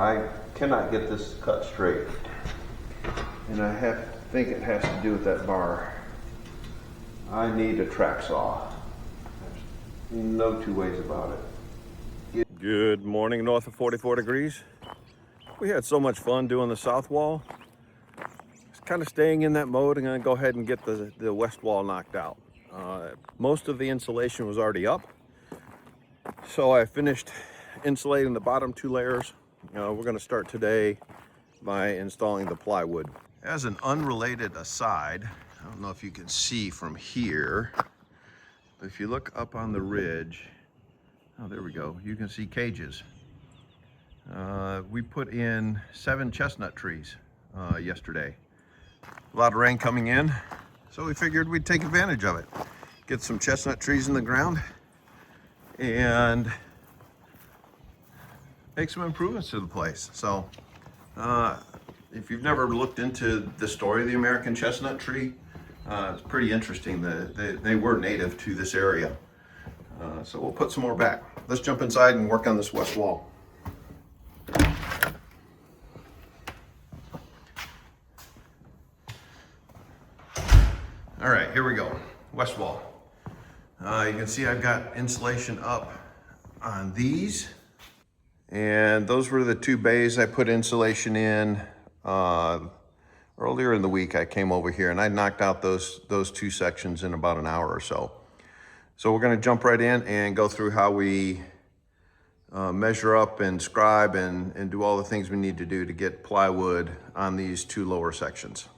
I cannot get this cut straight. And I think it has to do with that bar. I need a track saw. There's no two ways about it. Good morning, north of 44 degrees. We had so much fun doing the south wall. Just kind of staying in that mode. I'm gonna go ahead and get the west wall knocked out. Most of the insulation was already up. So I finished insulating the bottom 2 layers. We're gonna start today by installing the plywood. As an unrelated aside, I don't know if you can see from here, but if you look up on the ridge, oh, there we go, you can see cages. We put in 7 chestnut trees yesterday. A lot of rain coming in, so we figured we'd take advantage of it. Get some chestnut trees in the ground and make some improvements to the place. So if you've never looked into the story of the American chestnut tree, it's pretty interesting that they were native to this area. So we'll put some more back. Let's jump inside and work on this west wall. All right, here we go, west wall. You can see I've got insulation up on these. And those were the 2 bays I put insulation in. Earlier in the week, I came over here and I knocked out those 2 sections in about an hour or so. So we're gonna jump right in and go through how we measure up and scribe and do all the things we need to do to get plywood on these 2 lower sections.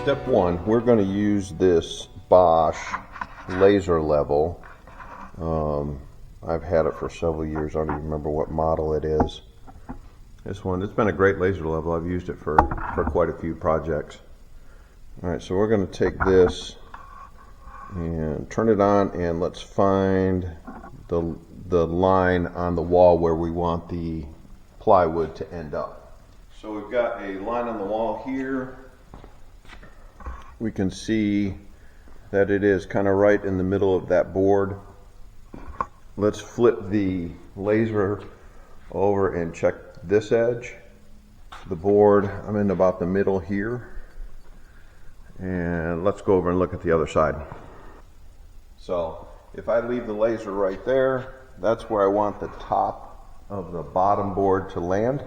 step one, we're going to use this Bosch laser level. I've had it for several years. I don't even remember what model it is. This one, it's been a great laser level. I've used it for quite a few projects. All right, so we're going to take this and turn it on, and let's find the line on the wall where we want the plywood to end up. So we've got a line on the wall here. We can see that it is kind of right in the middle of that board. Let's flip the laser over and check this edge. The board, I'm in about the middle here. And let's go over and look at the other side. So if I leave the laser right there, that's where I want the top of the bottom board to land.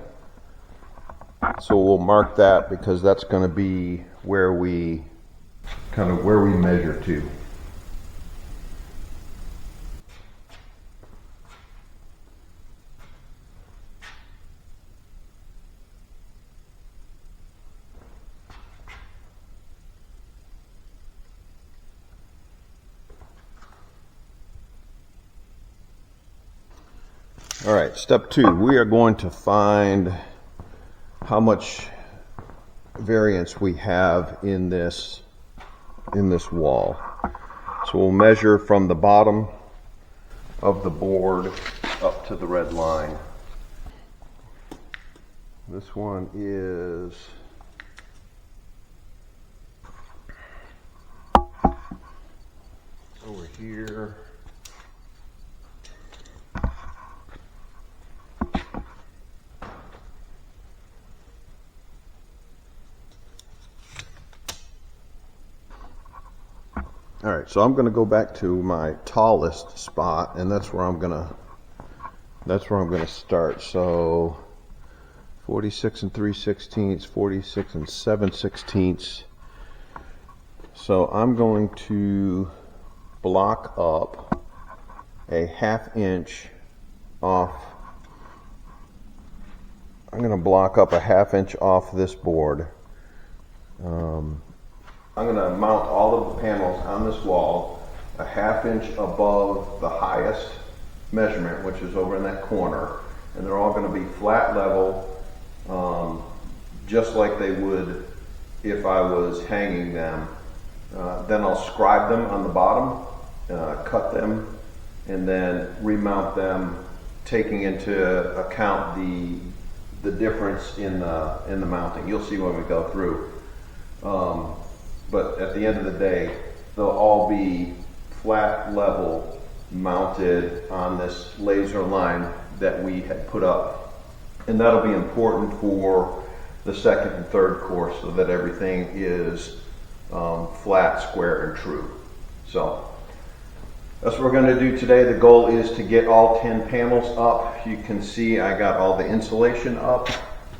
So we'll mark that because that's going to be where we measure to. All right, step two, we are going to find how much variance we have in this wall. So we'll measure from the bottom of the board up to the red line. This one is over here. All right, so I'm going to go back to my tallest spot, and that's where I'm going to start. So 46 and 3/16, 46 and 7/16. So I'm going to block up a 1/2 inch off. I'm going to block up a 1/2 inch off this board. I'm going to mount all of the panels on this wall a 1/2 inch above the highest measurement, which is over in that corner, and they're all going to be flat level, just like they would if I was hanging them. Then I'll scribe them on the bottom, cut them, and then remount them, taking into account the difference in the mounting. You'll see when we go through. But at the end of the day, they'll all be flat level mounted on this laser line that we had put up. And that'll be important for the second and third course so that everything is flat, square, and true. So that's what we're going to do today. The goal is to get all 10 panels up. You can see I got all the insulation up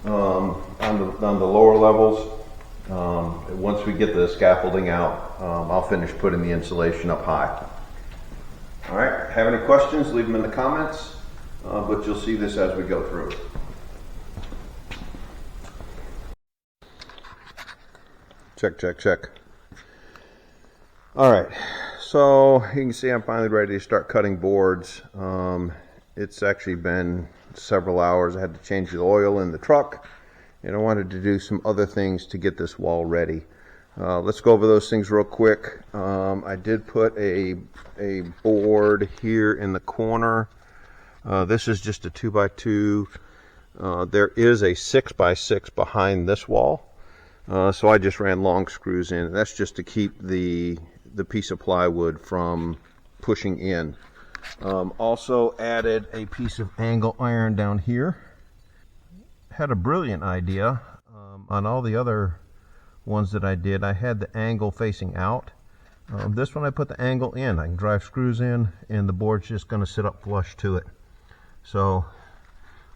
on the lower levels. Once we get the scaffolding out, I'll finish putting the insulation up high. All right, have any questions, leave them in the comments, but you'll see this as we go through. Check, check, check. All right, so you can see I'm finally ready to start cutting boards. It's actually been several hours. I had to change the oil in the truck, and I wanted to do some other things to get this wall ready. Let's go over those things real quick. I did put a board here in the corner. This is just a 2x2. There is a 6x6 behind this wall. So I just ran long screws in. That's just to keep the piece of plywood from pushing in. Also added a piece of angle iron down here. Had a brilliant idea. On all the other ones that I did, I had the angle facing out. This one I put the angle in. I can drive screws in and the board's just going to sit up flush to it. So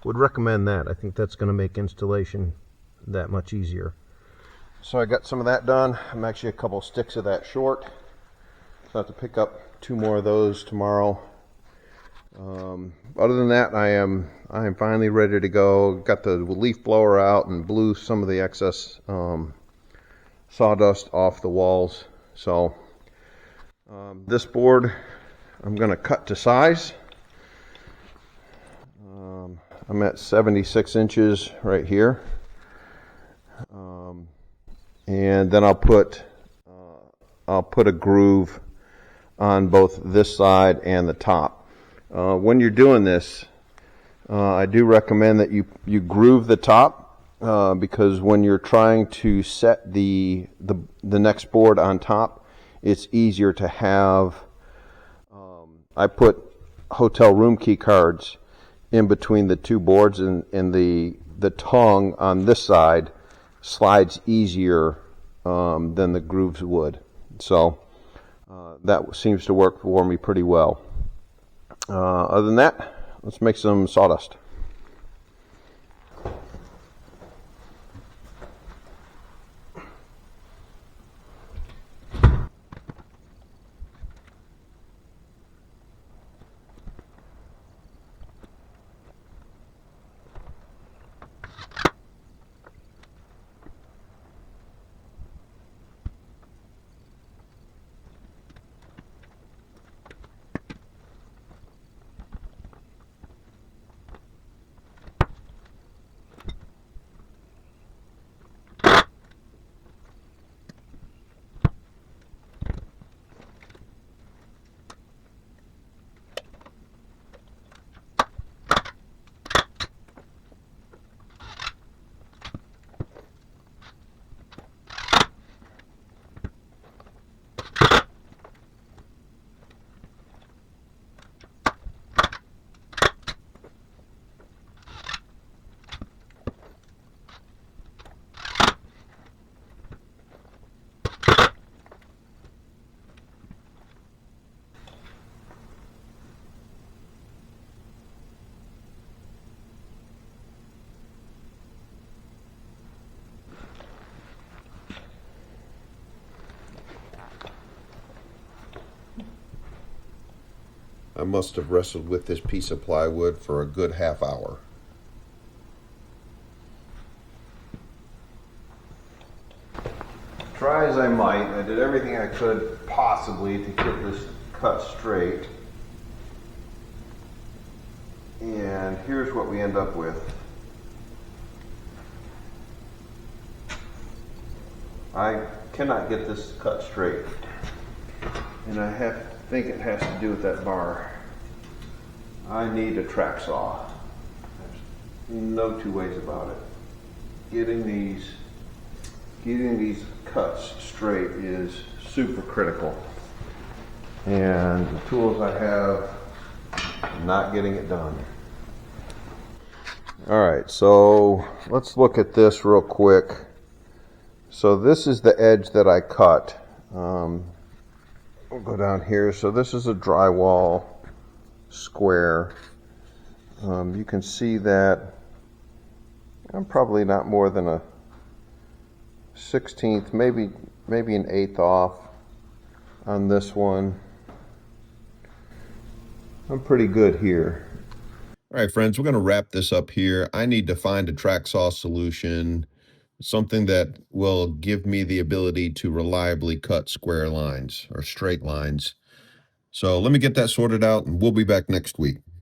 would recommend that. I think that's going to make installation that much easier. So I got some of that done. I'm actually a couple sticks of that short, so I have to pick up 2 more of those tomorrow. Other than that, I am finally ready to go. Got the leaf blower out and blew some of the excess sawdust off the walls. So this board I'm going to cut to size. I'm at 76 inches right here. And then I'll put a groove on both this side and the top. When you're doing this, I do recommend that you groove the top, because when you're trying to set the next board on top, it's easier to have. I put hotel room key cards in between the two boards, and the tongue on this side slides easier than the grooves would. So that seems to work for me pretty well. Other than that, let's make some sawdust. I must have wrestled with this piece of plywood for a good half hour. Try as I might, I did everything I could possibly to get this cut straight. And here's what we end up with. I cannot get this cut straight. And I think it has to do with that bar. I need a track saw. There's no two ways about it. Getting these cuts straight is super critical. And the tools I have, I'm not getting it done. All right, so let's look at this real quick. So this is the edge that I cut. We'll go down here. So this is a drywall square. You can see that I'm probably not more than a 1/16, maybe an 1/8 off on this one. I'm pretty good here. All right, friends, we're going to wrap this up here. I need to find a track saw solution, something that will give me the ability to reliably cut square lines or straight lines. So let me get that sorted out, and we'll be back next week.